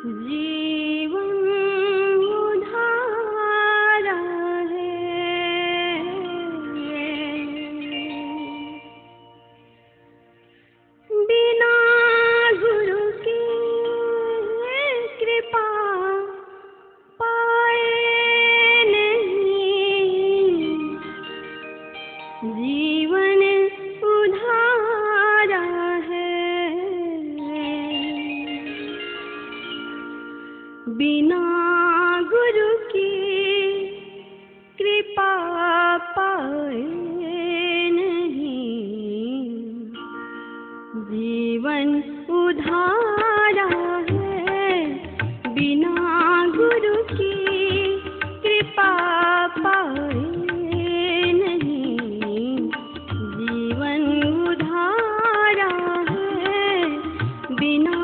जीवन उधारा है, बिना गुरु की कृपा पाए नहीं। जीवन उधारा है, बिना गुरु की कृपा पाए नहीं। जीवन उधारा है, बिना गुरु की कृपा पाए नहीं। जीवन उधारा है, बिना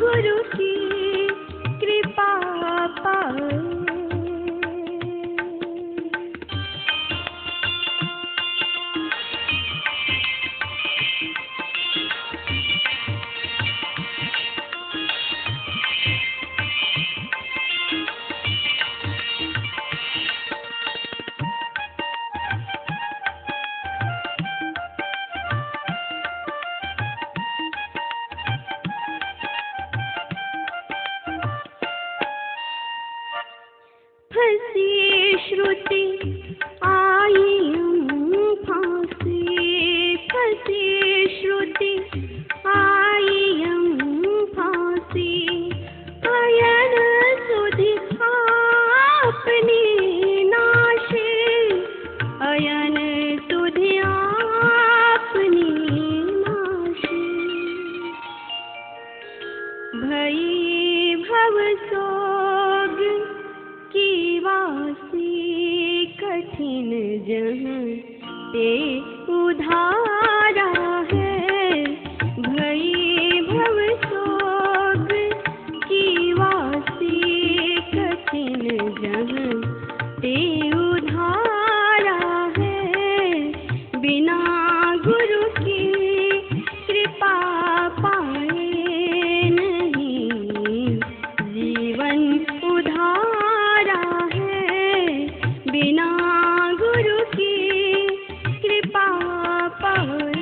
गुरु की कृपा पाए। फंसी श्रुति आई फांसी, फंसी श्रुति आई फांसी। अयन सुधि आपनी नाशे, अयन सुधि आपनी नाशे। भई भव सोग की वासी, कठिन जहाँ ते उधारा है। भई भव सोग की वासी, कठिन जहाँ ते उधारा है। बिना गुरु की कृपा पाए नहीं। जीवन उधारा है, बिना गुरु की कृपा पाए।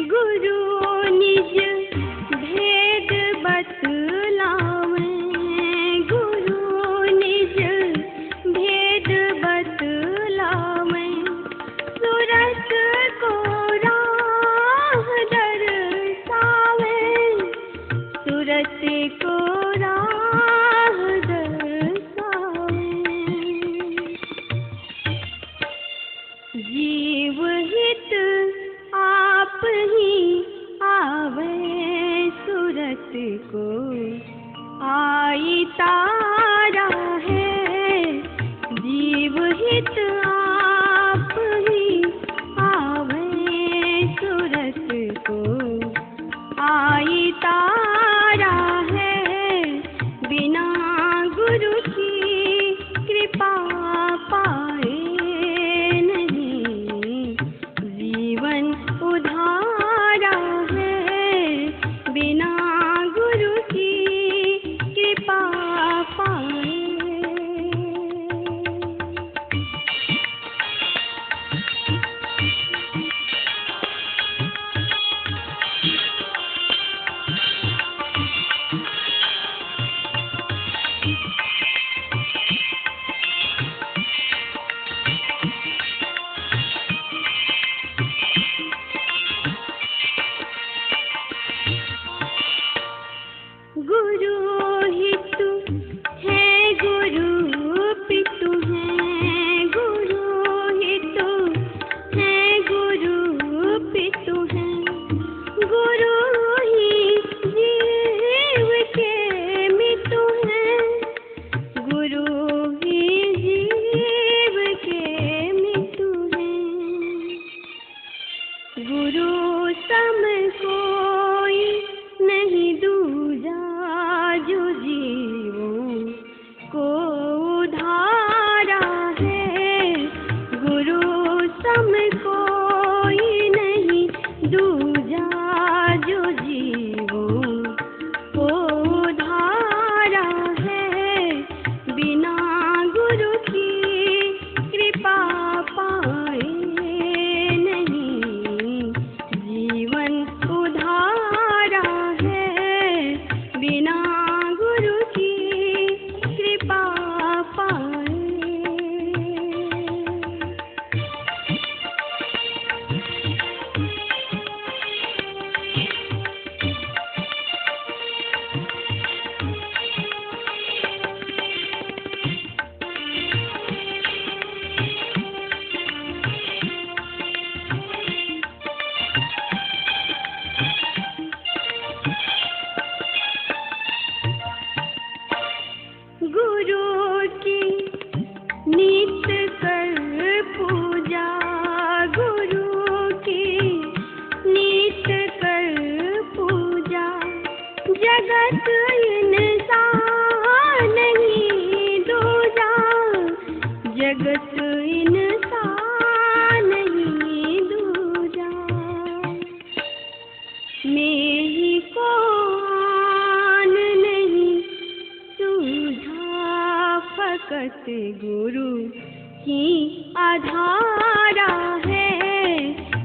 गुरु निज भेद बतलावे, गुरु निज भेद बतलावे। सूरत को राह दर्शावे, सूरत को राह दर्शावे। जीव हित आप ही आवे, सूरत को आई तारा है। जीव हित आप ही आवे, सूरत को आई तारा है। बिना गुरु की कृपा पाए नहीं। जीवन उधारा है, बिना गुरु की कृपा पाए। गुरु हितु है, गुरु पितु है। गुरु हितु है, गुरु पितु है। गुरु ही जीव के मितु है, जो जीवों को उधारा है, गुरु सम कोई नहीं दूजा, जो जीवों को उधारा है, बिना गुरु की कृपा पाए नहीं जीवन उधारा है, बिना गुरु की कृपा पाए। गुरु की नित कर पूजा, गुरु की नित कर पूजा, जगत इंसान नहीं दूजा, जगत इंसान नहीं दूजा, मेरी को आन नहीं सूझा, फकत गुरु की आधारा है,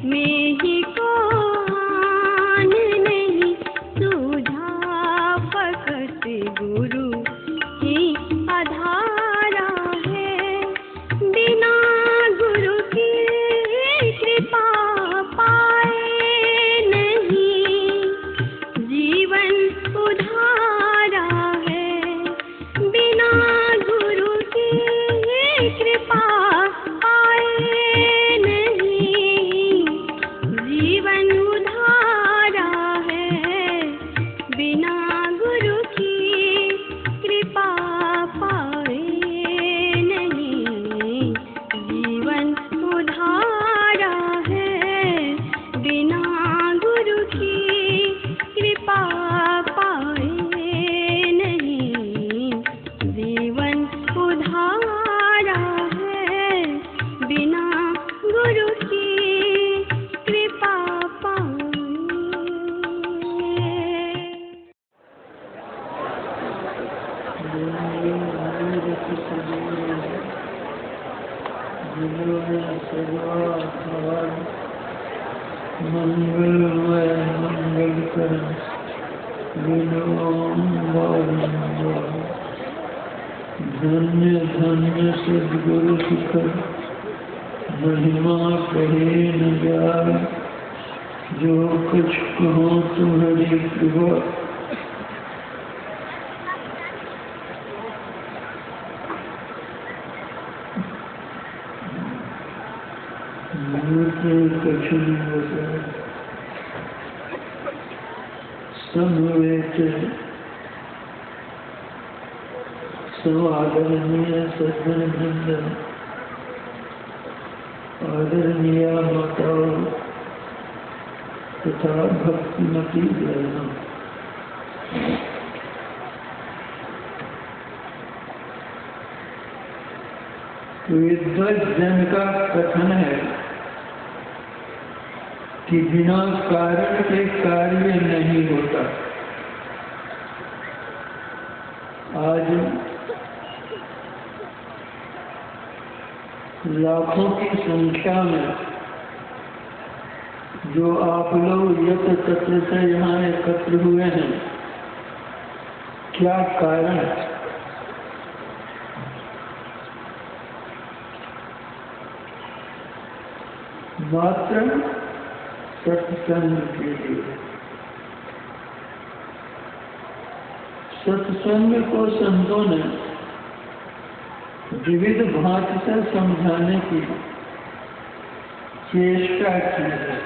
मेरी को आन नहीं सूझा, फकत गुरु की आधारा है, बिना गुरु की कृपा पाए नहीं जीवन उधारा है, बिना गुरु की कृपा पाए नहीं जीवन उधारा है, बिना गुरु की कृपा पाए नहीं जीवन उधारा है, बिना गुरु की कृपा पाए नहीं जीवन उधारा है, बिना गुरु की कृपा पाए। मंगलमय मंगलकर धन्य धन्य सद्गुरु शिखर, महिमा कहे न जाए, जो कुछ कहो तुम्हारी कृपा, कुछ नहीं होता। समवेत समादरणीय सज्जन वृंद, आदरणीय माताओं तथा भक्तिमती बहनों, विद्वत जन का कथन है कि बिना कारण के कार्य नहीं होता। आज लाखों की संख्या में जो आप लोग यत्र तत्र से यहाँ एकत्र हुए हैं, क्या कारण? मात्र सत्संग के लिए। सत्संग को संतों ने विविध भांति से समझाने की चेष्टा की है।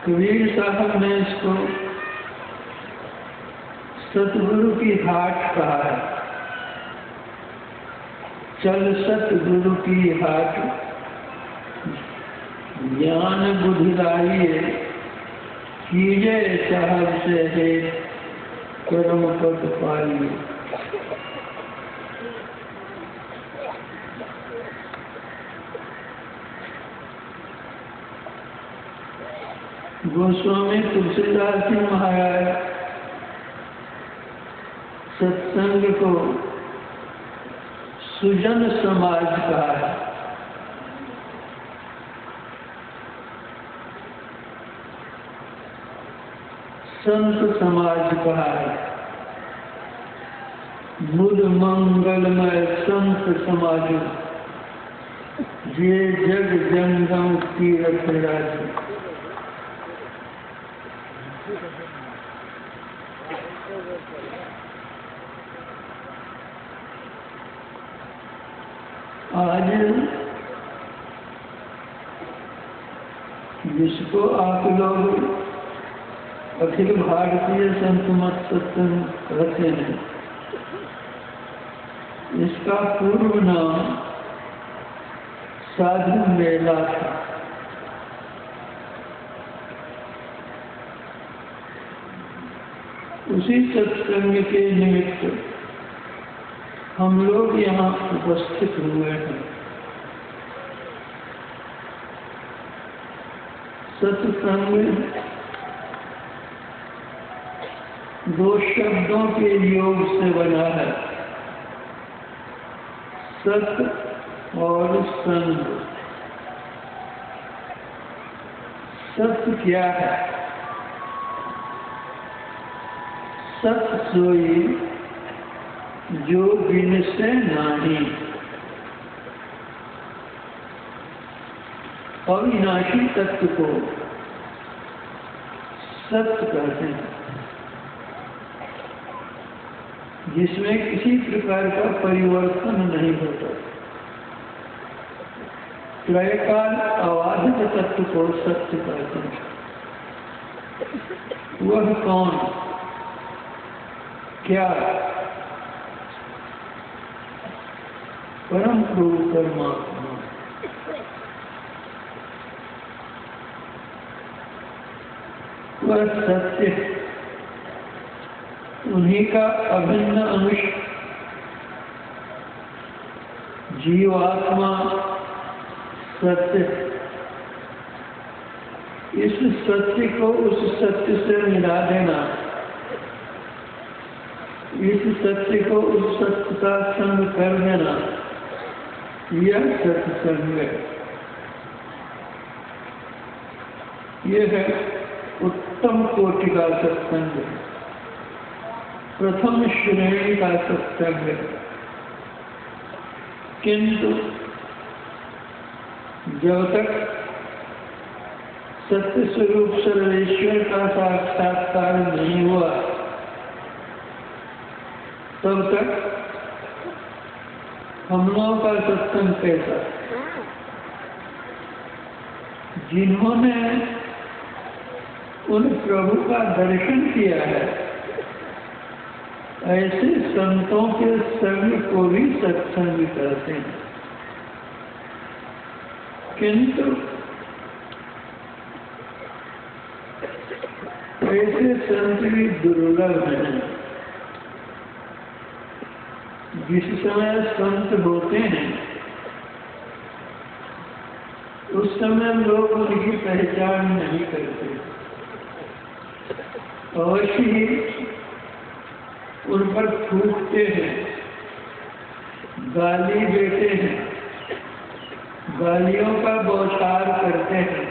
कबीर साहब ने इसको सतगुरु की हाट कहा है। चल सतगुरु की हाट, ज्ञान बुधिराइए कीजे साहब से है कर्म पद पालिए। गोस्वामी तुलसीदास जी महाराज सत्संग को सुजन समाज कहा है। संत समाज कहा है। मुद मंगलमय संत समाज ये जग जंगम तीरथ राज। आज जिसको आप लोग अखिल भारतीय संत मत सत्संग कहते हैं, इसका पूर्व नाम साधु मेला था। उसी सत्संग के निमित्त हम लोग यहाँ उपस्थित हुए हैं। सत्संग दो शब्दों के योग से बना है, सत और संग। सत्य क्या है? सत सोई जो बिन से नाही, अविनाशी तत्व को सत्य कहते हैं, जिसमें किसी प्रकार का परिवर्तन नहीं होता। त्रयकाल अबाधित तत्व को सत्य कहते हैं। वह कौन, क्या? परम प्रभु परमात्मा। वह सत्य, उन्हीं का अभिन्न अंश जीवात्मा सत्य। इस सत्य को उस सत्य से मिला देना, इस सत्य को उस सत्य का संग कर देना, यह सत्संग है। यह है उत्तम कोटि का सत्संग, प्रथम श्रेणी का सत्संग है। किंतु जब तक सत्य स्वरूप सर्वेश्वर का साक्षात्कार नहीं हुआ, तब तक हम लोगों का सत्संग कैसा? जिन्होंने उन प्रभु का दर्शन किया है, ऐसे संतों के संग को भी सत्संग करते हैं। किंतु ऐसे संत भी दुर्लभ हैं। जिस समय संत होते हैं, उस समय लोग उनकी पहचान नहीं करते। अवश्य ही उन पर थूकते हैं, गाली देते हैं, गालियों का बौछार करते हैं,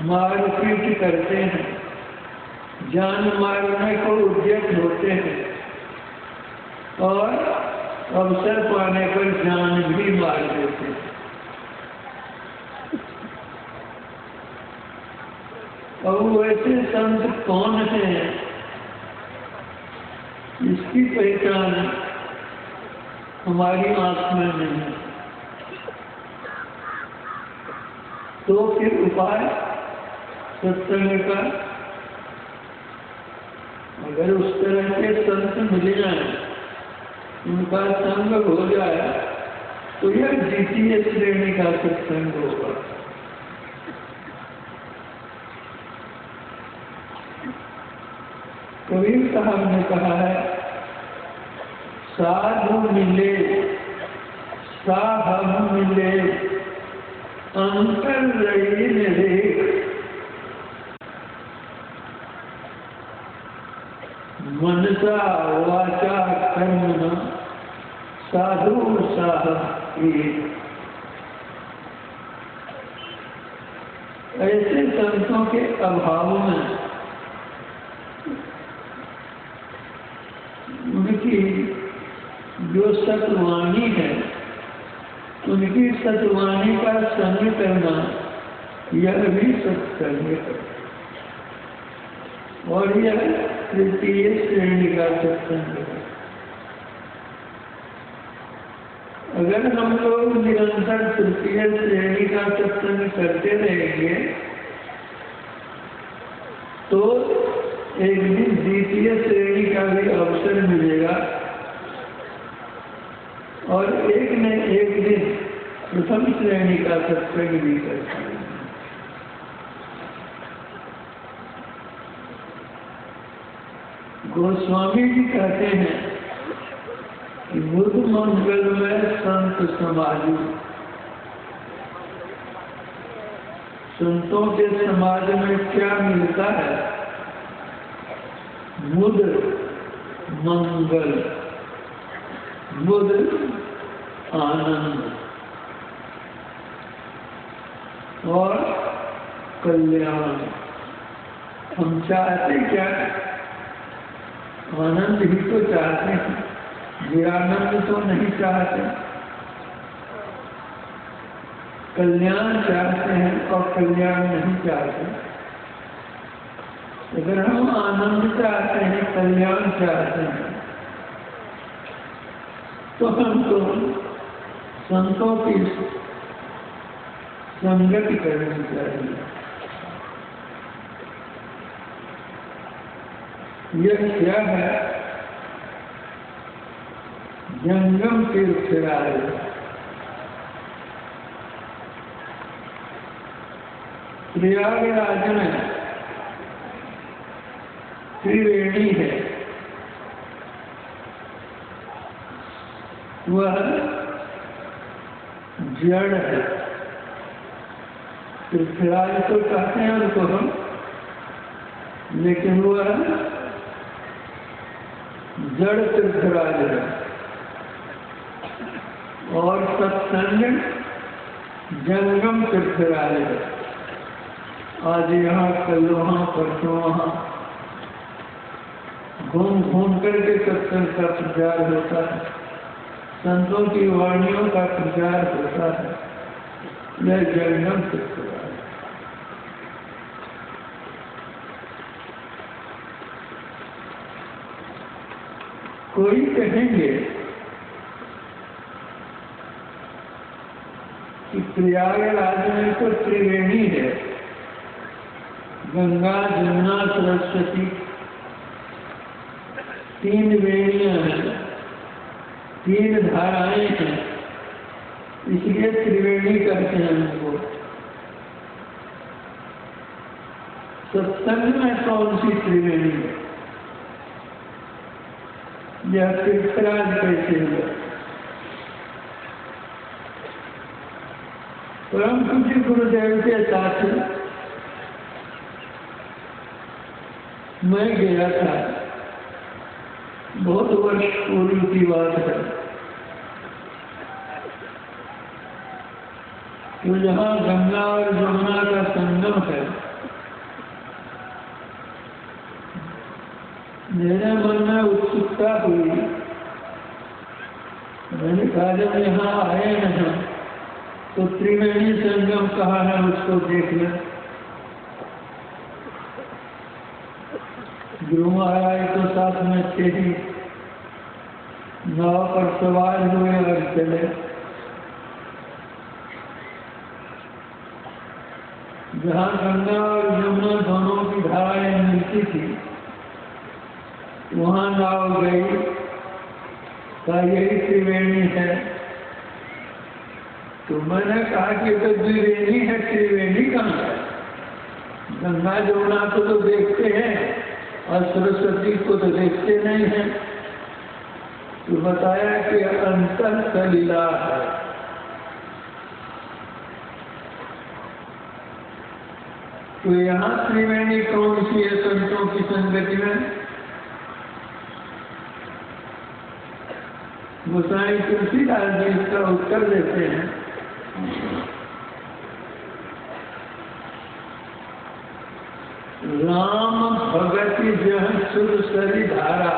मारपीट करते हैं, जान मारने को उद्यत होते हैं और अवसर पाने पर जान भी मार देते हैं। और वैसे संत कौन है, इसकी पहचान हमारी आंख में नहीं है। तो फिर उपाय सत्संग का, अगर उस तरह के संत मिल जाए, उनका संग हो जाए, तो यह द्वितीय श्रेणी का सत्संग होगा। कबीर साहब ने कहा है, साधु मिले साहब मिले अंतर रही निरेख, मनसा वाचा कर्मणा साधु साहब एक। ऐसे संतों के अभाव में उनकी जो सतवाणी है, उनकी सतवाणी का संग करना यह भी सत्संग है, और यह तृतीय श्रेणी का सत्संग है। अगर हम लोग निरंतर तृतीय श्रेणी का सत्संग करते रहेंगे तो एक दिन द्वितीय श्रेणी का भी अवसर मिलेगा, और एक न एक दिन प्रथम श्रेणी का सत्संग भी कर पाएंगे। गोस्वामी जी कहते हैं कि बुद्ध मंगल में संत समाजी, संतों के समाज में क्या मिलता है? बुद्ध मंगल, बुद्ध आनंद और कल्याण। हम चाहते क्या? आनंद ही तो चाहते हैं, निरानंद तो नहीं चाहते। कल्याण चाहते हैं और कल्याण नहीं चाहते। अगर हम आनंद चाहते हैं, कल्याण चाहते हैं, तो हमको संतों की संगति करनी चाहिए। यह क्या है? जंगम तीर्थराज। प्रयागराज में त्रिवेणी है, वह जड़ है। तीर्थराज तो कहते हैं उनको हम, लेकिन वह जड़ तीर्थराज है। और सत्संग जंगम तीर्थराज है। आज यहाँ, कल वहाँ, परसों वहाँ, घूम घूम करके सत्संग का प्रचार होता है, संतों की वाणियों का प्रचार होता है। यह जंगम तीर्थराज। कोई कहेंगे कि प्रयागराज में तो त्रिवेणी है, गंगा जमुना सरस्वती, तीन वेणियां हैं, तीन धाराएं हैं, इसलिए त्रिवेणी कहते हैं उनको। सत्संग में कौन सी त्रिवेणी है? यह तीर्थराज कैसे हुआ? परम पूज्य गुरुदेव के साथ मैं गया था, बहुत वर्ष पूर्व की बात है। तो जहाँ गंगा और यमुना का संगम है, मेरे मन में उत्सुकता हुई। मैंने कहा जब यहाँ आए हैं तो त्रिवेणी संगम कहाँ है, उसको देख लें। गुरु महाराज तो साथ में थे ही, नाव पर सवार हुए और चले। जहाँ गंगा और यमुना दोनों की धाराएं मिलती थी, वहाँ नाव गई, का यही त्रिवेणी है। तो मैंने कहा कि तो द्विवेणी है, त्रिवेणी कहाँ है? गंगा जमुना को तो देखते हैं, और सरस्वती को तो देखते नहीं हैं, तो बताया कि अंतर सलीला है। तो यहाँ त्रिवेणी कौन सी है संतों की संगति में? गोसाई तुलसीदास जी इसका उत्तर देते हैं। राम भगति जह सुर सरी धारा,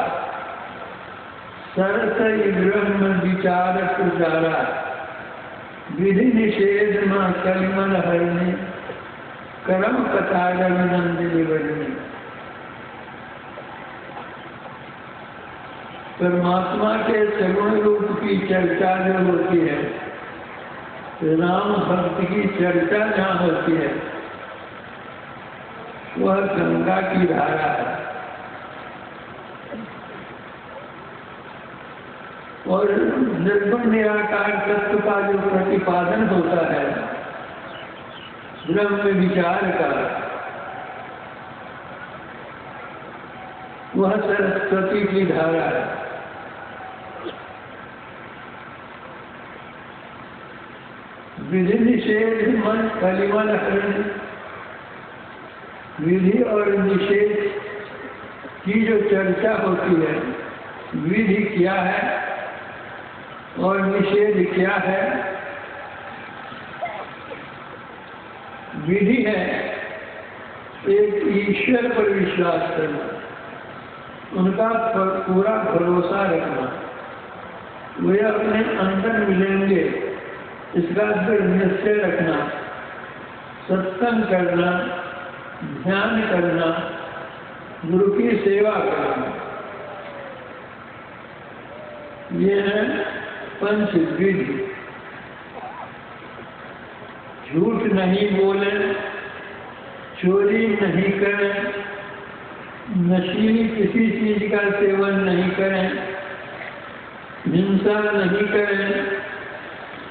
सरस ब्रह्म विचार पुजारा, विधि निषेध मां कलिमल हरणी, करम कथा रविनंदिनी वर्णी। परमात्मा के सगुण रूप की चर्चा जो होती है, राम भक्त की चर्चा जहाँ होती है, वह गंगा की धारा है। और निर्गुण निराकार तत्व का जो प्रतिपादन होता है ब्रह्म विचार का, वह सरस्वती की धारा है। विधि निषेध मन कलिमल हरण, विधि और निषेध की जो चर्चा होती है, विधि क्या है और निषेध क्या है? विधि है एक ईश्वर पर विश्वास करना, उनका पूरा भरोसा रखना, वे अपने अंदर मिलेंगे इसका दृढ़ निश्चय रखना, सत्संग करना, ध्यान करना, गुरु की सेवा करना, ये है पंच विधि। झूठ नहीं बोले, चोरी नहीं करें, नशीली किसी चीज का सेवन नहीं करें, हिंसा नहीं करें,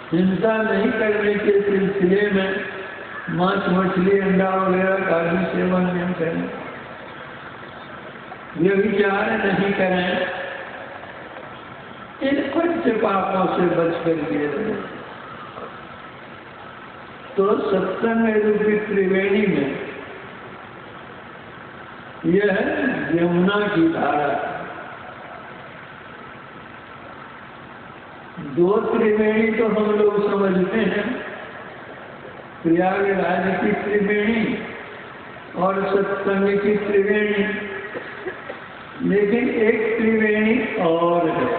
हिंसा नहीं करने के सिलसिले में मांस मछली अंडा वगैरह का भी सेवन नहीं करें, व्यभिचार नहीं करें, इन पंच पापों से बच कर दिए रहे। तो सत्संग रूपी त्रिवेणी में यह है यमुना की धारा। दो त्रिवेणी तो हम लोग समझते हैं, प्रयागराज की त्रिवेणी और सत्संग की त्रिवेणी, लेकिन एक त्रिवेणी और है,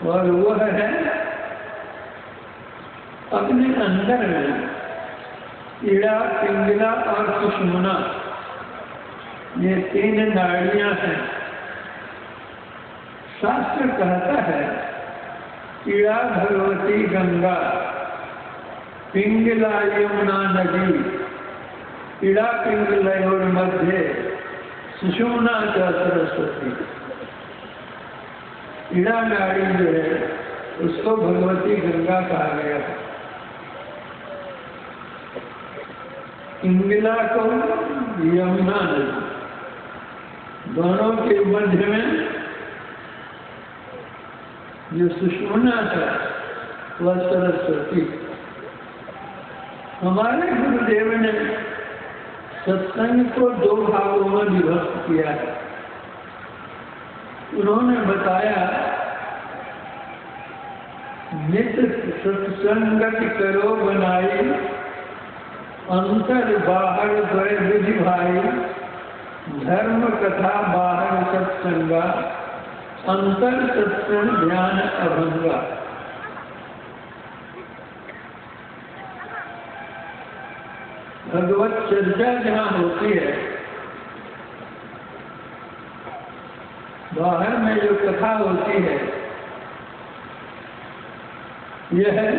और वह है अपने अंदर में इड़ा, पिंगला और सुषुम्ना, ये तीन नाड़ियां हैं। शास्त्र कहता है इड़ा भगवती गंगा, पिंगला यमुना नदी, इड़ा पिंगलयोर मध्य सुषुम्ना च सरस्वती। इड़ा नाड़ी जो है उसको भगवती गंगा कहा गया है, पिंगला को यमुना नदी, दोनों के मध्य में जो सुषुम्ना था वह सरस्वती। हमारे गुरुदेव ने सत्संग को दो भागों में विभक्त किया है। उन्होंने बताया नित्य सत्संगत करो बनाई, अंतर बाहर द्वय विधि भाई, धर्म कथा बाहर सत्संगा, अंतर सत्संग ध्यान अभंगा। भगवत चर्चा जहाँ होती है, बाहर में जो कथा होती है, यह है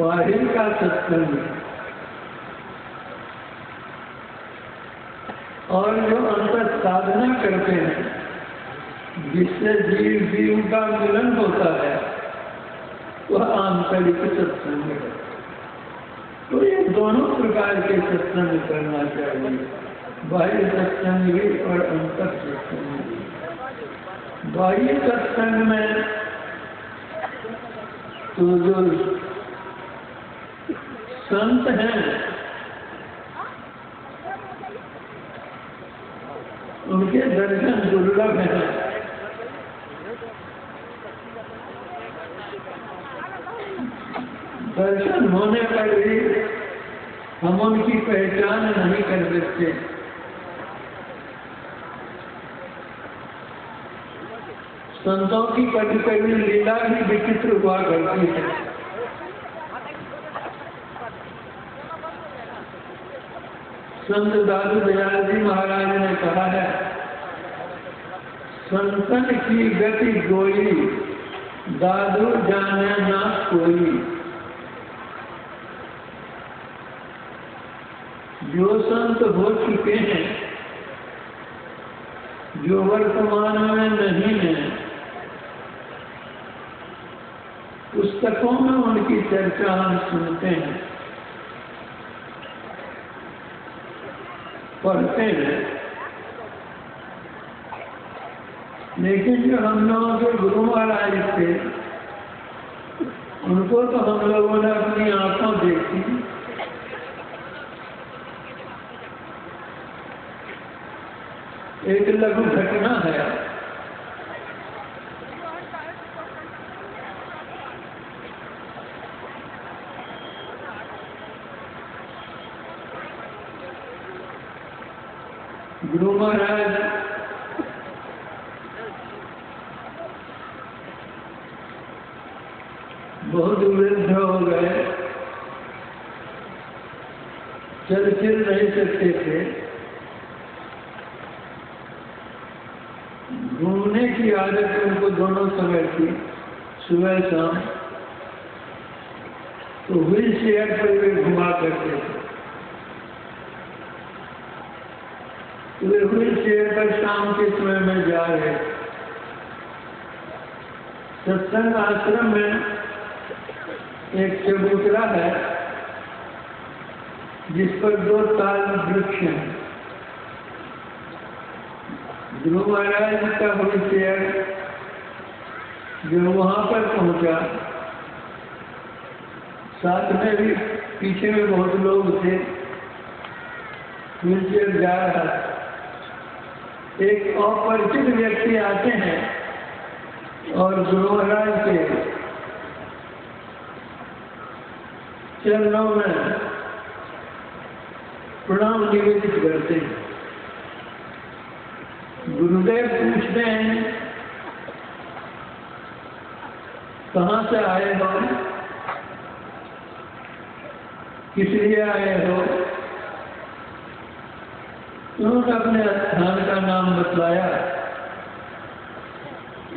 बाहर का सत्संग, और जो अंतर साधना करते हैं जिससे जीव का मिलन होता है, वह आंतरिक सत्संग है। तो ये दोनों प्रकार के सत्संग करना चाहिए, बाह्य सत्संग भी और अंतर सत्संग भी। बाह्य सत्संग में तो जो संत हैं उनके दर्शन दुर्लभ हैं। दर्शन होने पर भी हम उनकी पहचान नहीं कर सकते। संतों की कभी कभी लीला भी विचित्र हुआ करती है। संत दादू दयाल जी महाराज ने कहा है, संतन की गति गोई, दादू जाने ना कोई। जो संत हो चुके हैं, जो वर्तमान में नहीं है, पुस्तकों में उनकी चर्चा हम सुनते हैं, पढ़ते हैं, लेकिन जो हम लोगों के गुरु महाराज थे, उनको तो हम लोगों ने अपनी आंखों देखी। एक लघु घटना है। गुरु महाराज बहुत वृद्ध हो गए, चल फिर नहीं सकते थे। घूमने की आदत उनको दोनों समय थी, सुबह शाम। तो व्हील चेयर पर वे घुमा करते थे। वे व्हील चेयर पर शाम के समय में जा रहे। सत्संग आश्रम में एक चबूतरा है जिस पर 2 ताल वृक्ष हैं। गुरु महाराज का व्हील चेयर जो वहां पर पहुंचा, साथ में भी पीछे में बहुत लोग थे, व्हील चेयर जा रहा। एक अपरिचित व्यक्ति आते हैं और गुरु महाराज के चरणों में प्रणाम निवेदित करते हैं। गुरुदेव पूछते हैं, कहाँ से आए हो, किस लिए आए हो? उन्होंने अपने स्थान का नाम बतलाया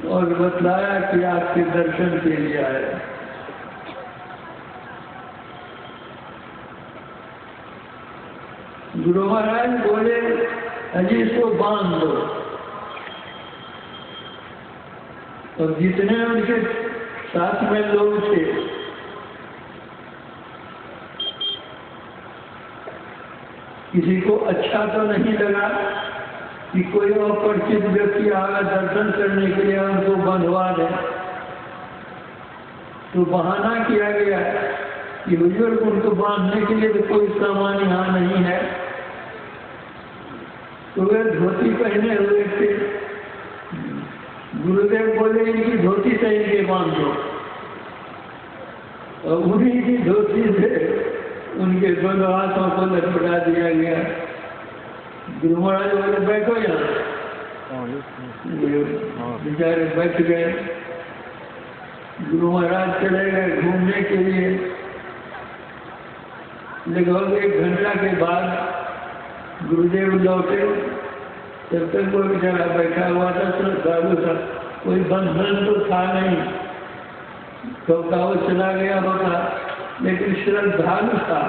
और बतलाया कि आपके दर्शन के लिए आए। गुरु महाराज बोले, अजी इसको बांध दो। और जितने उनके साथ में लोग थे, किसी को अच्छा तो नहीं लगा कि कोई अपरिचित व्यक्ति आगा दर्शन करने के लिए उनको बंधवा दे। तो बहाना किया गया कि बुजुर्ग उनको बांधने के लिए तो कोई सामान यहाँ नहीं है। तो वे धोती पहने हुए थे। गुरुदेव बोले, इनकी धोती से इनके बांध दो। और उन्हीं की धोती से उनके दोनों हाथों को लटपटा दिया गया। गुरु महाराज बोले, बैठो यहाँ। बेचारे बैठ गए। गुरु महाराज चले गए घूमने के लिए। लगभग 1 घंटा के बाद गुरुदेव लौटे। तब तक वो बेचारा बैठा हुआ था, श्रद्धालु था, कोई बंधन तो था नहीं, तो वो चला गया होगा, लेकिन श्रद्धालु था,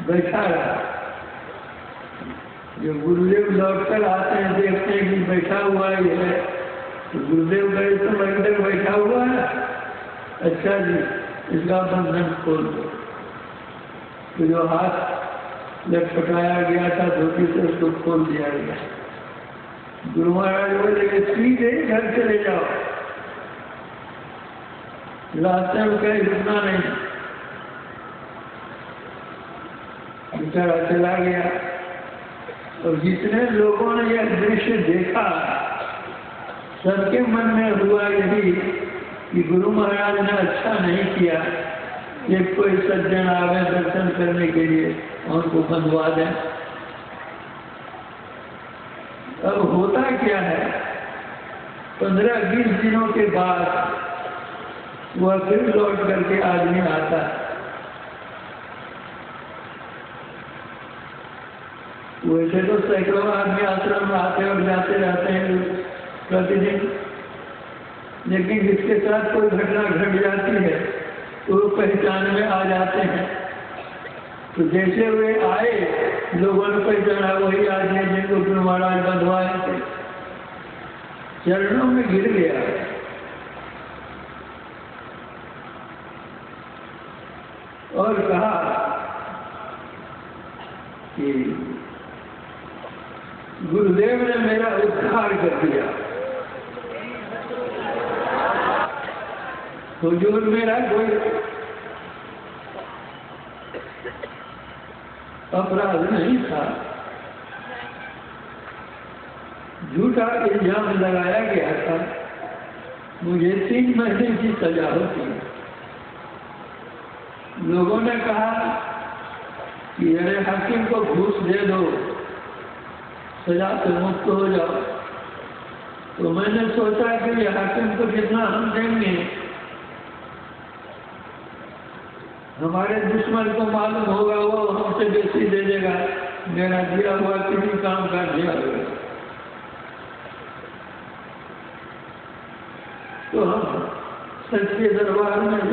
बैठा रहा। जो गुरुदेव लौटकर आते हैं, देखते हैं कि बैठा हुआ ही है, तो गुरुदेव गए तो अंदर बैठा हुआ है। अच्छा जी, इसका बंधन खोल दो। तो जो हाथ लटपटाया गया था धोती से उसको खोल दिया गया। गुरु महाराज बोले सीधे घर चले जाओ, रास्ते में कहीं रुकना नहीं। बेचारा चला गया। और जितने लोगों ने यह दृश्य देखा सबके मन में हुआ यही कि गुरु महाराज ने अच्छा नहीं किया, ये कोई सज्जन आवे दर्शन करने के लिए उनको बंधवा दें। अब होता क्या है, 15-20 दिनों के बाद वह फिर लौट करके आदमी आता है। वैसे तो सैकड़ों आदमी आश्रम में आते और जाते रहते हैं प्रतिदिन, लेकिन जिसके साथ कोई घटना घट जाती है तो वो पहचान में आ जाते हैं। तो जैसे वे आए लोगों ने पहचाना वही आदमी जिनको गुरु महाराज बंधवाए थे, चरणों में गिर गया और कहा कि गुरुदेव ने मेरा उद्धार कर दिया, हुजूर मेरा कोई अपराध नहीं था, झूठा इल्जाम लगाया गया था, मुझे 3 महीने की सजा होती। लोगों ने कहा कि अरे हाकिम को घूस दे दो, सजा से मुक्त हो जाओ। तो मैंने सोचा कि ये हाकिम को जितना हम देंगे हमारे दुश्मन को मालूम होगा, वो हमसे बेसी दे देगा, मेरा दिया हुआ किसी काम का दिया होगा। तो हम सच के दरबार में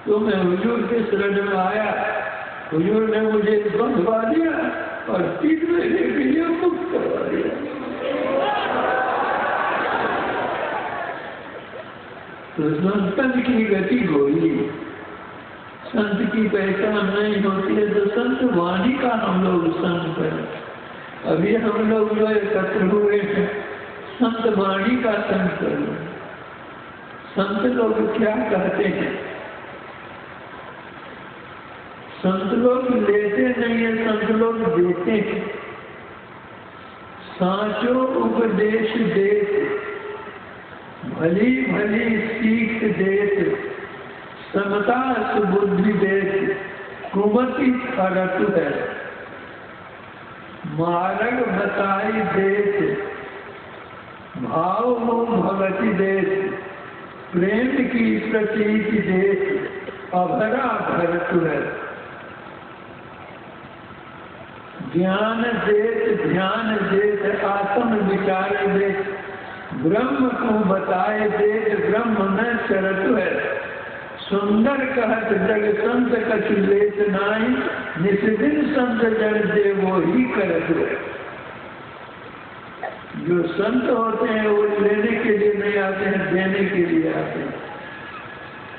तो मैं हुजूर के शरण में आया, हुजूर ने मुझे बंधवा दिया और 3 महीने के लिए मुक्त करवा दिया। तो संत की गति गोई, संत की पहचान नहीं होती है तो संत वाणी का हम लोग संत करें। अभी हम लोग जो एकत्र हुए हैं संत वाणी का संत करें। संत लोग क्या कहते हैं? संत लोग लेते नहीं है, संत लोग देते हैं। साचो उपदेश देते, भली भली सीख देते, समता सुबुद्धि देते, कुमति खरतु है, मार्ग बताई देते, भाव भगति देते, प्रेम की प्रतीति देते, अभरा भरतु है, ज्ञान देत ध्यान देत, आत्म विचार देत, ब्रह्म को बताए देत, ब्रह्म न चरतु है, सुंदर कहत जग संत कछु लेत नाई, निस्दिन संत जन दे वो ही करत है। जो संत होते हैं वो लेने के लिए नहीं आते हैं, देने के लिए आते हैं।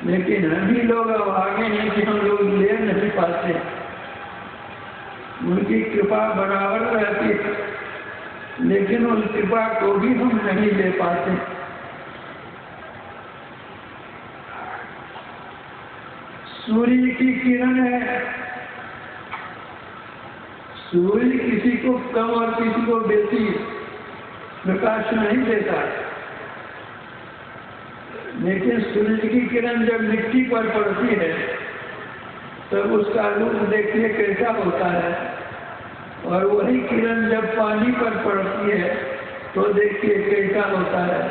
लेकिन हम ही लोग अब आगे हैं कि हम लोग ले नहीं पाते, उनकी कृपा बराबर रहती है लेकिन उन कृपा को भी हम नहीं ले पाते। सूर्य की किरण है, सूर्य किसी को कम और किसी को बेसी प्रकाश नहीं देता, लेकिन सूर्य की किरण जब मिट्टी पर पड़ती है तब उसका रूप देखिए कैसा होता है, और वही किरण जब पानी पर पड़ती है तो देखिए कैसा होता है,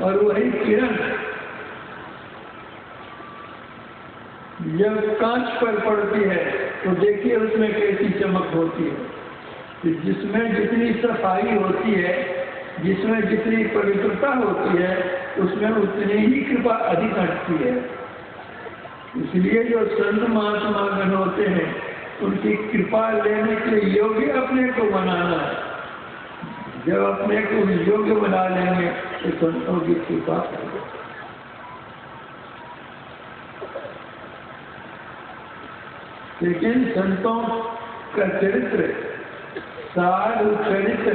और वही किरण जब कांच पर पड़ती है तो देखिए उसमें कैसी चमक होती है। तो जिसमें जितनी सफाई होती है, जिसमें जितनी पवित्रता होती है, उसमें उतनी ही कृपा अधिक हटती है। इसलिए जो संत महात्मागण होते हैं उनकी कृपा लेने के योग्य अपने को बनाना है। जब अपने को योग्य बना लेंगे तो संतों की कृपा करो। लेकिन संतों का चरित्र साधु चरित्र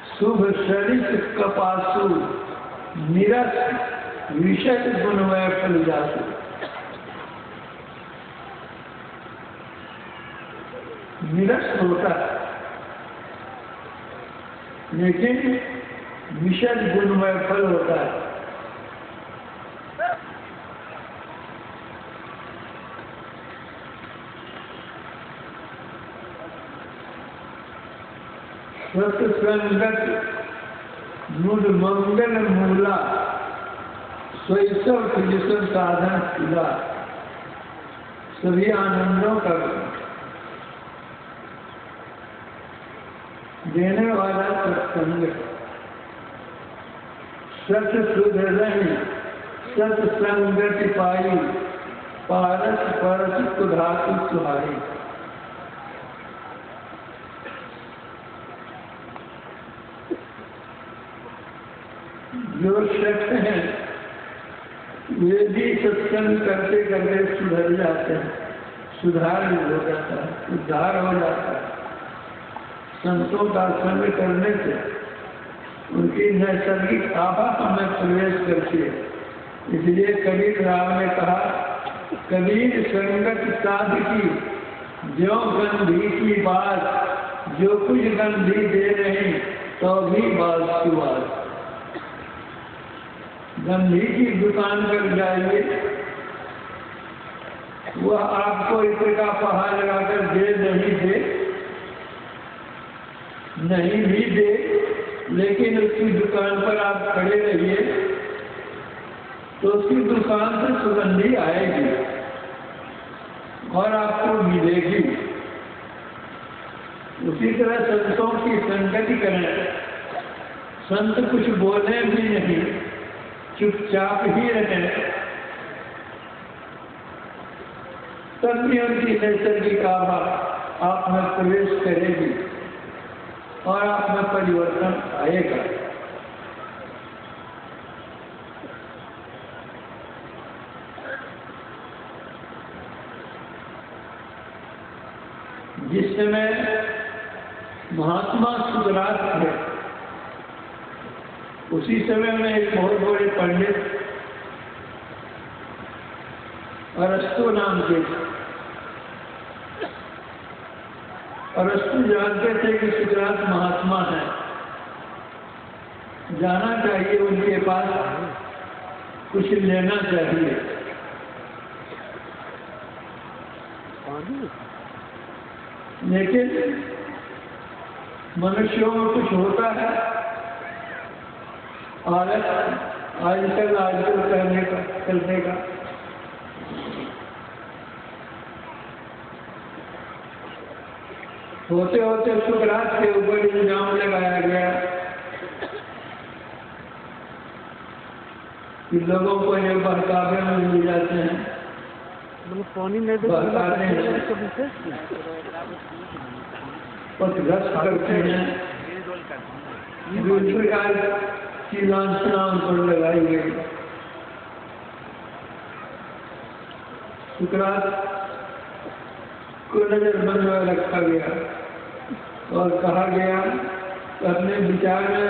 शुभ चरित्र कपासु निरस विषय गुणमय फल जासु। निरस होता लेकिन विषय गुणमय फल होता है। सत्संगत मुद मंगल मूला स्वैसव जिसम साधन खुला सभी आनंदों का देने वाला सत्संग। सत सुध रही सत्संगति पाई पारस परस कुधातु सुहाई। जो शख्स हैं वे भी सत्संग करते करते सुधर जाते हैं, सुधार हो जाता है, उद्धार हो जाता है। संतों का संग करने से उनकी नैसर्गिक आभा हमें प्रवेश करती है। इसलिए कबीर राम ने कहा, कबीर संगत साध की जो गंधी की बात, जो कुछ गंधी दे रही तो भी बात की बात। गंधी की दुकान पर जाइए, वह आपको इतने का पहाड़ लगाकर दे नहीं भी दे, लेकिन उसकी दुकान पर आप खड़े रहिए तो उसकी दुकान से सुगंधी आएगी और आपको मिलेगी। उसी तरह संतों की संगति करें। संत कुछ बोले भी नहीं, चुपचाप ही रहे, तब भी उनकी नैसर्गिक आभा आप में प्रवेश करेगी और आप में परिवर्तन आएगा। जिस समय महात्मा सुकरात थे, उसी समय में एक बहुत बड़े पंडित अरस्तु नाम के, अरस्तु जानते थे कि सुकरात महात्मा है, जाना चाहिए उनके पास, कुछ लेना चाहिए। लेकिन मनुष्यों में कुछ होता है आजकल करने का। होते होते सुकरात के ऊपर इल्जाम लगाया गया कि लोगों को ये बहकावे में मिल जाते हैं, बहकाते हैं, पथभ्रष्ट करते हैं। दूसरी की लांछना उन पर लगाई गई। सुकरात को नजरबंद में रखा गया और कहा गया अपने विचार में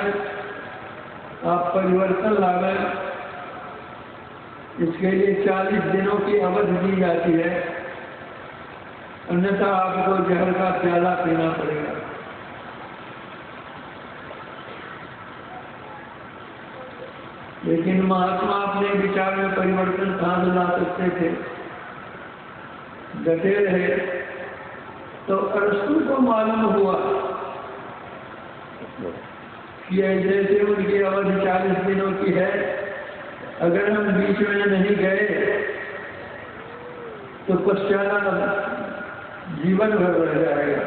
आप परिवर्तन लावे, इसके लिए 40 दिनों की अवधि दी जाती है, अन्यथा आपको जहर का प्याला पीना पड़ेगा। लेकिन महात्मा अपने विचार में परिवर्तन कहाँ ला सकते थे, डटे रहे। तो अरस्तु को मालूम हुआ कि जैसे उनकी अवधि 40 दिनों की है, अगर हम बीच में नहीं गए तो पश्चात जीवन भर रह जाएगा।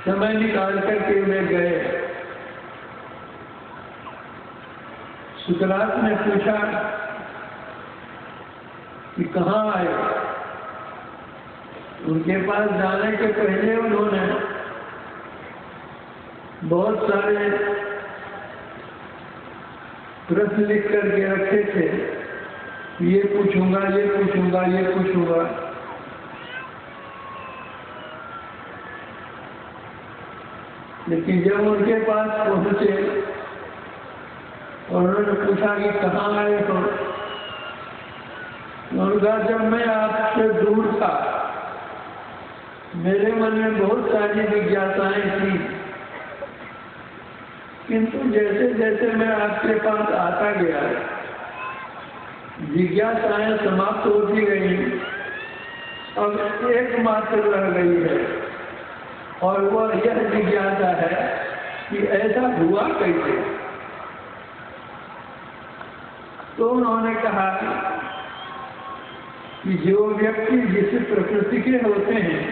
समय निकाल करके वे गए। सुकरात ने पूछा कि कहाँ आए। उनके पास जाने के पहले उन्होंने बहुत सारे प्रश्न लिख करके रखे थे, ये पूछूंगा, ये पूछूंगा, ये पूछूंगा। लेकिन जब उनके पास पहुंचे और उन्होंने पूछा कि कहाँ आए हो, उन्होंने कहा जब मैं आपसे दूर था मेरे मन में बहुत सारी जिज्ञासाएं थी, किंतु जैसे जैसे मैं आपके पास आता गया जिज्ञासाएं समाप्त होती गई। अब एकमात्र रह गई है और वह यह जिज्ञासा है कि ऐसा हुआ कैसे। तो उन्होंने कहा कि जो व्यक्ति जिस प्रकृति के होते हैं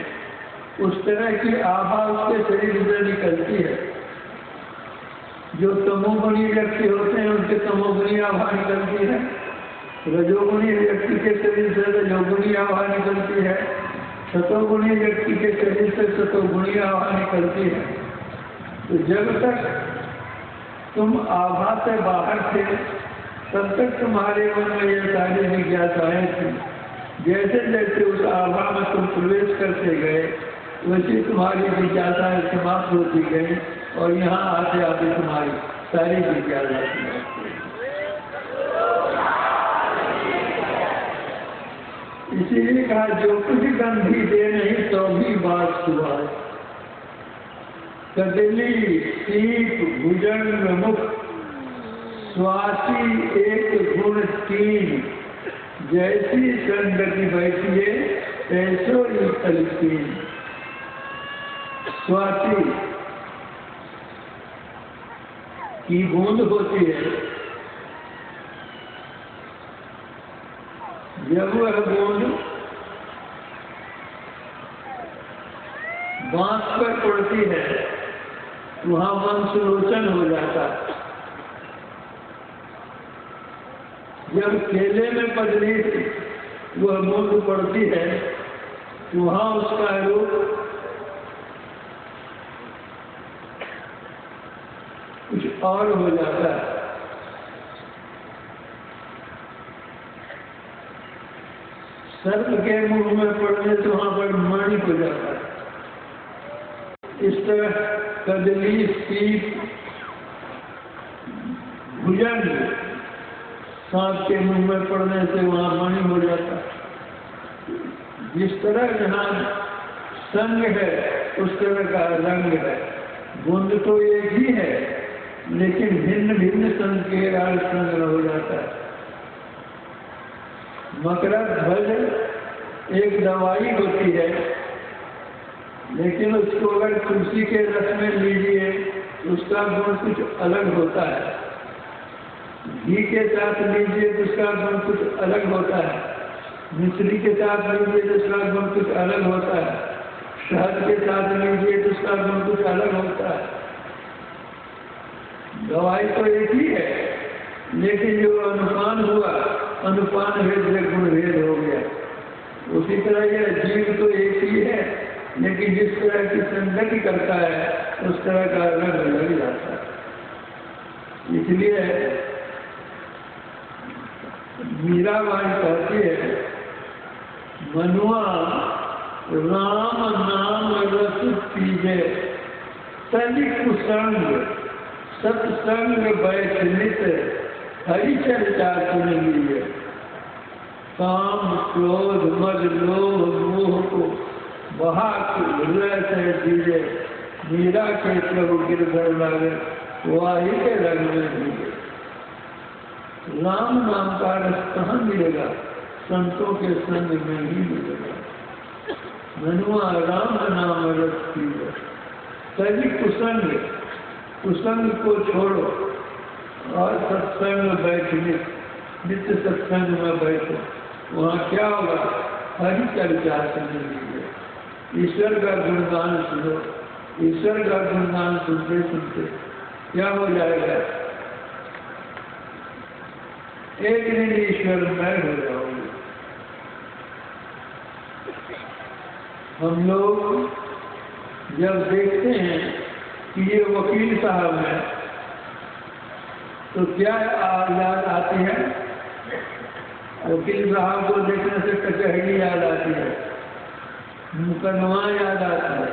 उस तरह की आभा उसके शरीर से निकलती है। जो तमोगुणी व्यक्ति होते हैं उनके तमोगुणी आभा निकलती है, रजोगुणी व्यक्ति के शरीर से रजोगुणी आभा निकलती है, सतोगुणी व्यक्ति के शरीर से सतोगुणी आभा निकलती है। तो जब तक तुम आभा से बाहर थे तब तक तुम्हारे मन में यह सारी जिज्ञासाएं थी। जैसे जैसे उस आभा में तुम प्रवेश करते गए वैसे तुम्हारी जिज्ञासाएं समाप्त होती गई और यहाँ आते आते तुम्हारी सारी जिज्ञासा समाप्त हो गई। इसीलिए कहा जो कुछ गंधी दे नहीं तो भी बात सुबह। कदली सीप भुजंग मुख स्वासी एक गुण तीन, जैसी संगति बैठिए ऐसो ही तलकीन। स्वाति की बूंद होती है, जब वह बूंद बांस पर पड़ती है वहां मन सुलोचन हो जाता है। जब केले में पजली वह बूंद पड़ती है वहां उसका रूप कुछ और हो जाता है। सर्प के मुंह में पड़ने से वहां पर मणि हो जाता है। इस तरह कदली सीप भुजंग सांप के मुंह में पड़ने से वहां मणि हो जाता है। जिस तरह जहां संग है उस तरह का रंग है। बूंद तो एक ही है लेकिन भिन्न भिन्न संग के संग हो जाता है। मकरध्वज एक दवाई होती है लेकिन उसको अगर तुलसी के रस में लीजिए उसका गुण कुछ अलग होता है, घी के साथ लीजिए तो उसका गुण कुछ अलग होता है, मिश्री के साथ लीजिए तो उसका गुण कुछ अलग होता है, शहद के साथ लीजिए तो उसका गुण कुछ अलग होता है। दवाई तो एक ही है लेकिन जो अनुपान हुआ अनुपान भेद से गुण भेद हो गया। उसी तरह यह जीव तो एक ही है लेकिन जिस तरह की संगति करता है उस तरह का रंग लग जाता है। इसलिए मीराबाई कहती है मनुआ राम नाम रस पीजे तनि कुसंग सत्संग बैठनित हरि चर्चा सुन लीजिए। काम क्रोध मद लोभ मोह को बहा हृदय से दीजिए। मीरा के प्रभु गिरधर लागे वाही के रंग में दीजिए। राम नाम का रस कहाँ मिलेगा? संतों के संग में ही मिलेगा। मनुआ राम नाम रस पीजिए सभी कुसंग, कुसंग को छोड़ो और सत्संग में बैठने, नित्य सत्संग में बैठो। वहाँ क्या होगा? हरि चर्चा सुन लीजिए, ईश्वर का गुणगान सुनो। ईश्वर का गुणगान सुनते सुनते क्या हो जाएगा? एक दिन ईश्वर मैं हो जाऊंगी। हम लोग जब देखते हैं कि ये वकील साहब है, तो क्या याद आती है? वकील साहब को देखने से कचहरी याद आती है, मुकदमा याद आता है,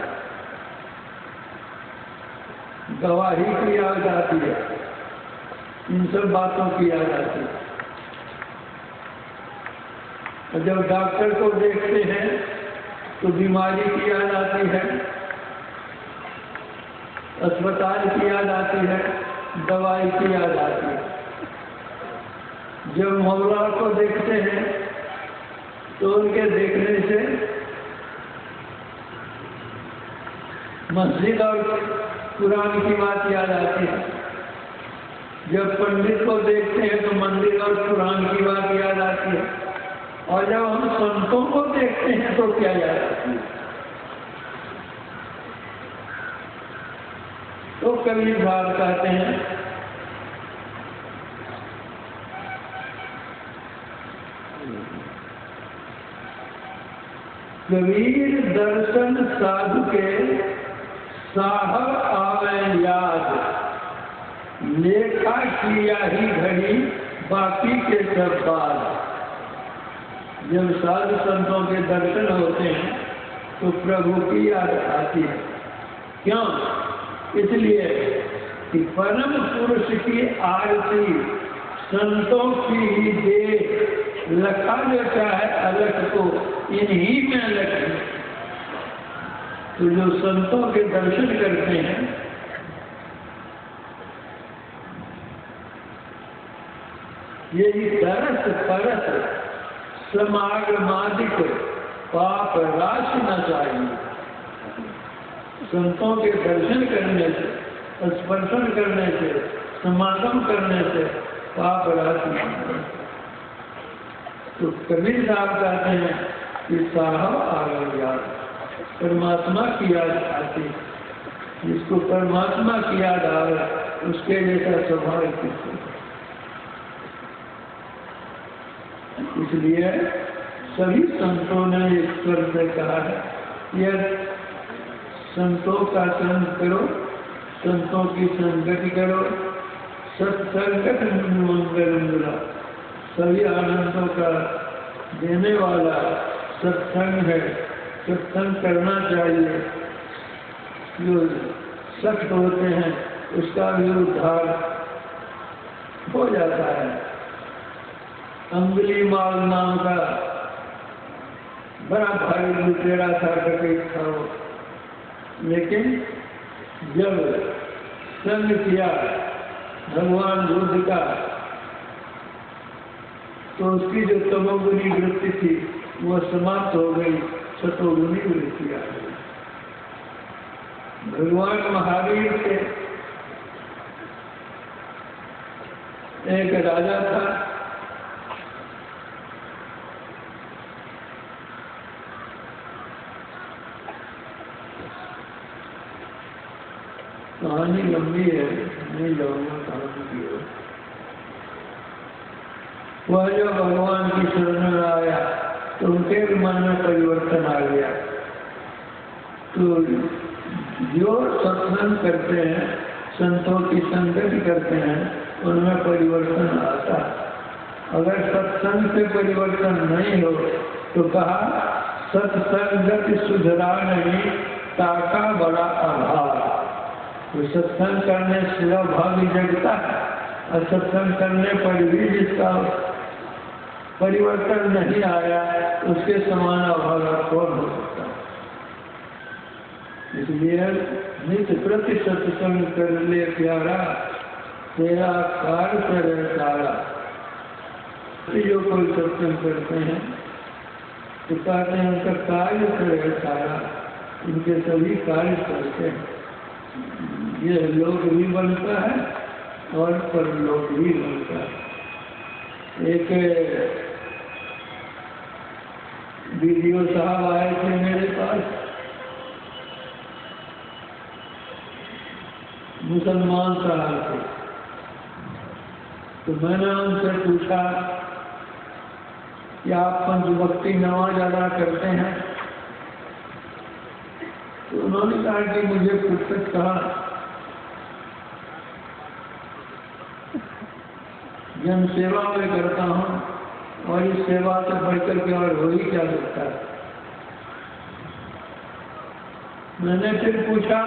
गवाही की याद आती है, इन सब बातों की याद आती है। और जब डॉक्टर को देखते हैं तो बीमारी की याद आती है, अस्पताल की याद आती है, दवाई की याद आती है। जब मौला को देखते हैं तो उनके देखने से मस्जिद और कुरान की बात याद आती है। जब पंडित को देखते हैं तो मंदिर और कुरान की बात याद आती है। और जब हम संतों को देखते हैं तो क्या याद आती है? तो कबीर साहब कहते हैं कबीर दर्शन साधु के साहब आवे याद, लेखा किया ही घड़ी बाकी के सब बाद। जब साधु संतों के दर्शन होते हैं तो प्रभु की याद आती है। क्यों? इसलिए कि परम पुरुष की आरती संतों की ही दे, लखा जो चाहे अलग को इन्हीं में अलग है। तो जो संतों के दर्शन करते हैं यही तरस परस समागमादिक पाप राशि न चाहिए। संतों के दर्शन करने से, स्पर्शन करने से, समागम करने से पाप राशि। तो कबीर साहब कहते हैं कि साहब आ गए याद, परमात्मा की याद आती। जिसको परमात्मा की याद आवे उसके जैसा स्वभाव किसको। इसलिए सभी संतों ने ईश्वर से कहा है, यह संतों का संग करो, संतों की संगति करो, सत्संगत मंगल मिला। सभी आनंदों का देने वाला सत्संग है। सत्संग करना चाहिए। जो सख्त होते हैं उसका भी उद्धार हो जाता है। अंगुलीमाल नाम का बड़ा भारी लुटेरा था, डकैत था वो, लेकिन जब संग किया भगवान बुद्ध का तो उसकी जो तमोगुनी वृत्ति थी वह समाप्त हो गई, सतोगुनी वृत्ति आ गई। भगवान महावीर के एक राजा था, कहानी लंबी है, नहीं जाऊंगा कहानी की ओर। वह जो भगवान की शरण में आया तो उनके मन में परिवर्तन आ गया। तो जो सत्संग करते हैं, संतों की संगति करते हैं, उनमें परिवर्तन आता है। अगर सत्संग से परिवर्तन नहीं हो तो कहा सत्संगति सुधरा नहीं, ताका बड़ा अभाव। तो सत्संग करने से भावी जगता है, और सत्संग करने पर भी जिसका परिवर्तन नहीं आया उसके समान अभाव कौन हो सकता है। इसलिए नित्य प्रति सत्संग कर ले प्यारा, तेरा कार्य करे सारा। जो कोई सत्संग करते हैं तो कहते हैं उनका कार्य करे सारा, उनके सभी कार्य करते हैं। यह लोक भी बनता है और परलोक भी बनता है। एक वीडियो साहब आए थे मेरे पास, मुसलमान साहब थे। तो मैंने उनसे पूछा कि आप पंचभक्ति नमाज अदा करते हैं? तो उन्होंने कहा कि मुझे फुर्सत कहा, जन सेवा में करता हूँ और इस सेवा से बढ़कर के और हो ही क्या सकता है। मैंने फिर पूछा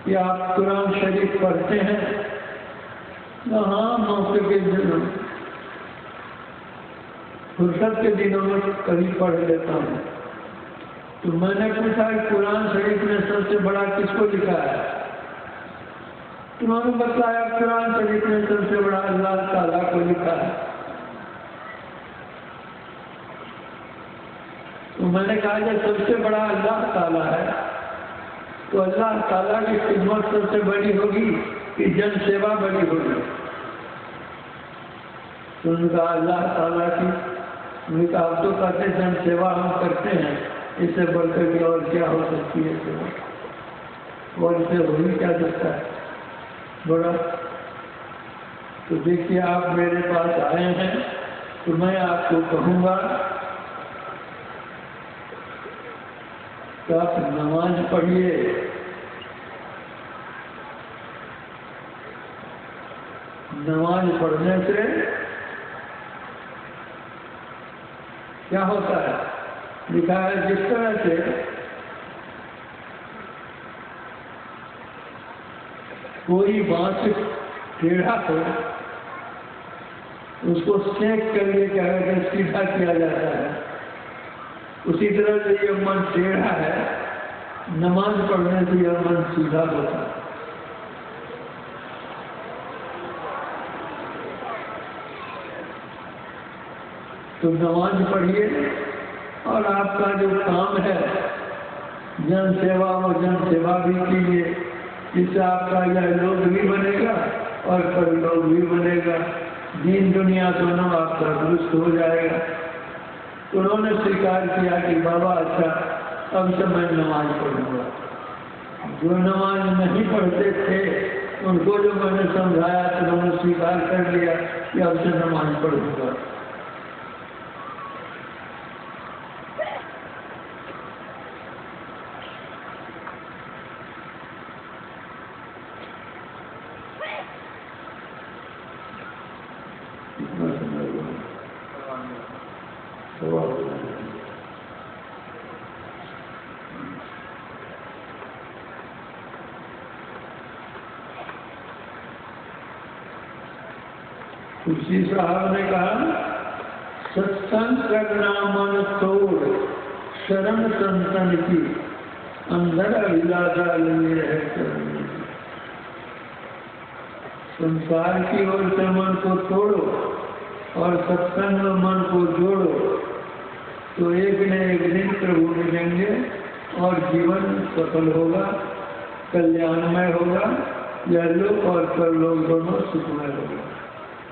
कि आप कुरान शरीफ पढ़ते हैं? हाँ, मौके के दिनों, फुर्सत के दिनों में कभी पढ़ लेता हूँ। तो मैंने पूछा कुरान शरीफ में सबसे बड़ा किसको लिखा है? उन्होंने बताया कुरान शरीफ में सबसे बड़ा अल्लाह ताला को लिखा है। तो मैंने कहा जब सबसे बड़ा अल्लाह ताला है तो अल्लाह ताला की खिदमत सबसे बड़ी होगी कि जन सेवा बड़ी होगी? तो उनका अल्लाह ताला की, उनका आप तो कहते जन सेवा हम करते हैं, इससे बढ़कर के और क्या हो सकती है सेवा? और इसे हो ही क्या सकता है बड़ा? तो देखिए आप मेरे पास आए हैं तो मैं आपको कहूँगा कि आप नमाज पढ़िए। नमाज पढ़ने से क्या होता है? लिखा है जिस तरह से कोई बांस टेढ़ा हो उसको सेक करके क्या कहते हैं सीधा किया जाता है, उसी तरह से यह मन टेढ़ा है, नमाज पढ़ने से यह मन सीधा होता है। तो नमाज पढ़िए और आपका जो काम है जन सेवा और जन सेवा भी कीजिए, इससे आपका यह लोग भी बनेगा और परलोक भी बनेगा, दीन दुनिया दोनों आपका दुरुस्त हो जाएगा। उन्होंने स्वीकार किया कि बाबा अच्छा अब से मैं नमाज पढ़ूंगा। जो नमाज नहीं पढ़ते थे उनको जो मैंने समझाया तो उन्होंने स्वीकार कर लिया कि अब से नमाज पढ़ूंगा। तुलसी साहब ने कहा सत्संग करना मन तोड़ शरण संतन की अंदर अभिलाषा लिए है। संसार की ओर से मन को तोड़ो और सत्संग में मन को जोड़ो तो एक न एक दिन प्रभु मिलेंगे और जीवन सफल होगा, कल्याणमय होगा, यह लोक और परलोक दोनों सुखमय होगा।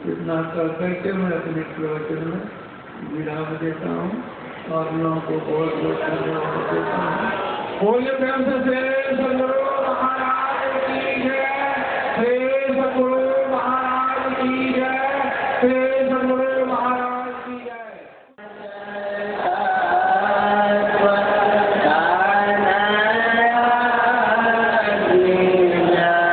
इतना कर करके मैं अपने प्रवचन में विराम देता हूँ और लोगों को बहुत बहुत धन्यवाद देता हूँ। बोलिए प्रेम से सद्गुरु महाराज की जय, सद्गुरु महाराज की जय, सद्गुरु महाराज की जय। Yeah.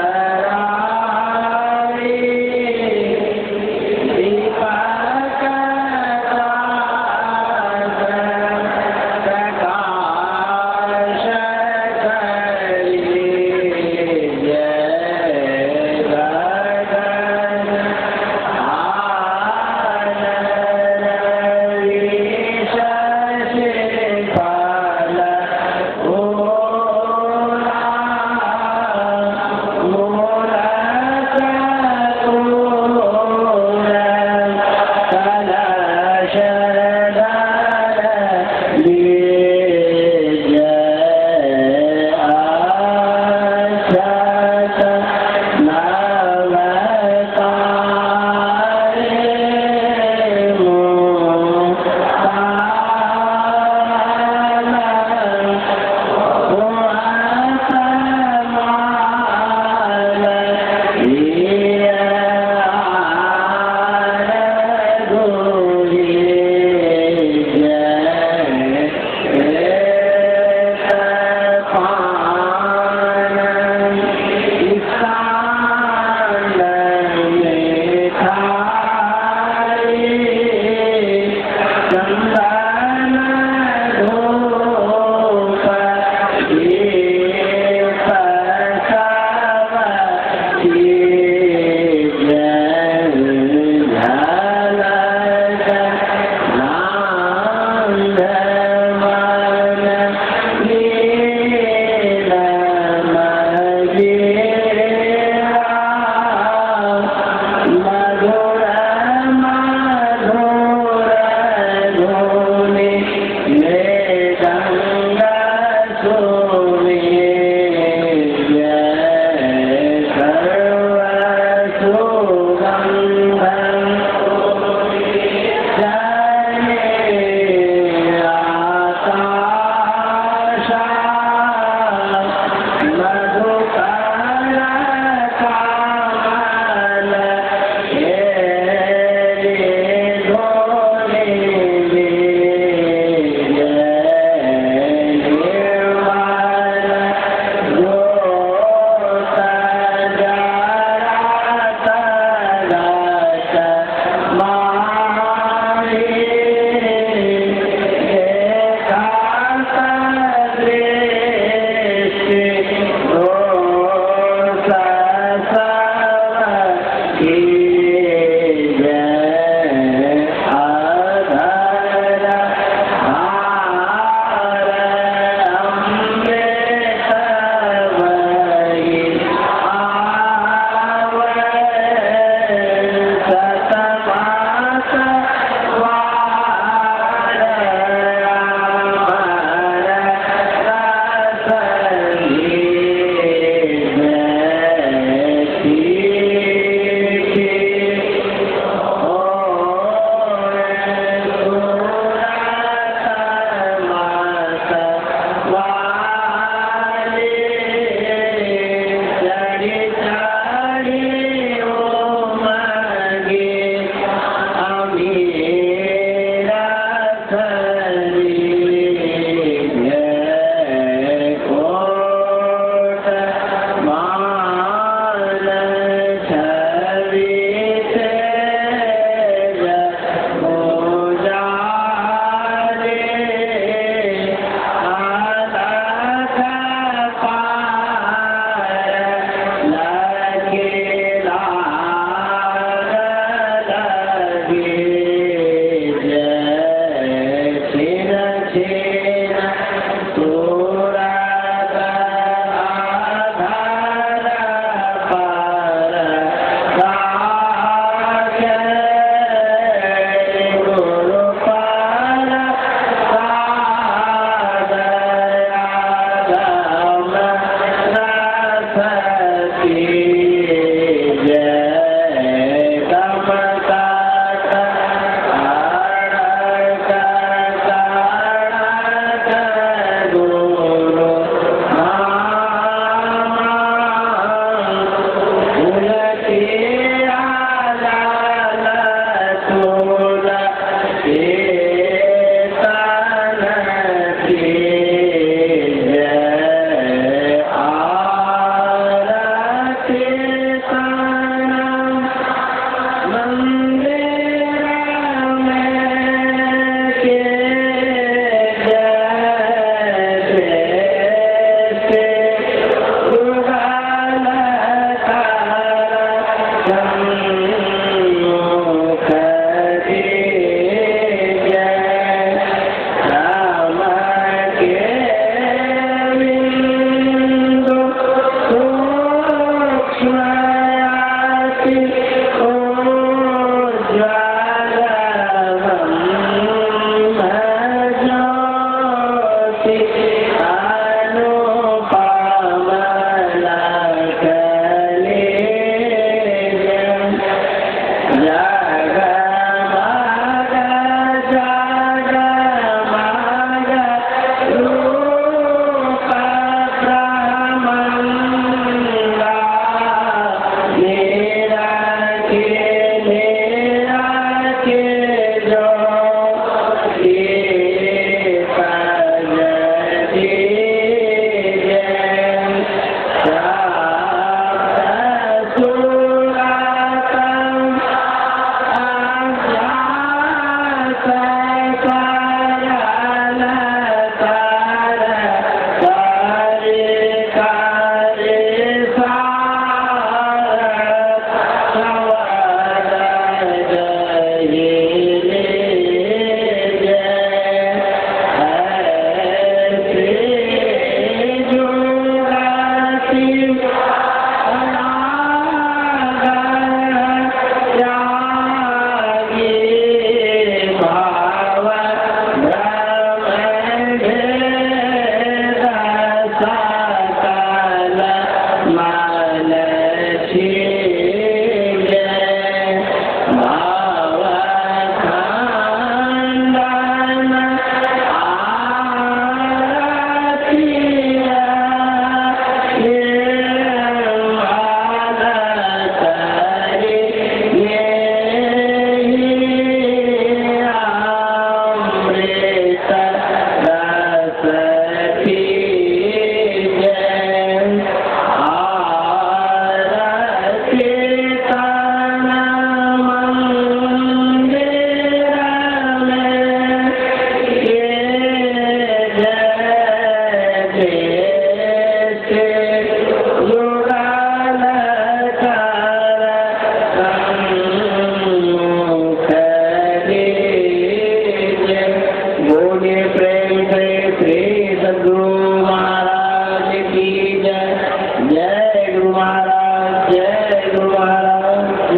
जय गुरु महाराज, जय गुरु महाराज।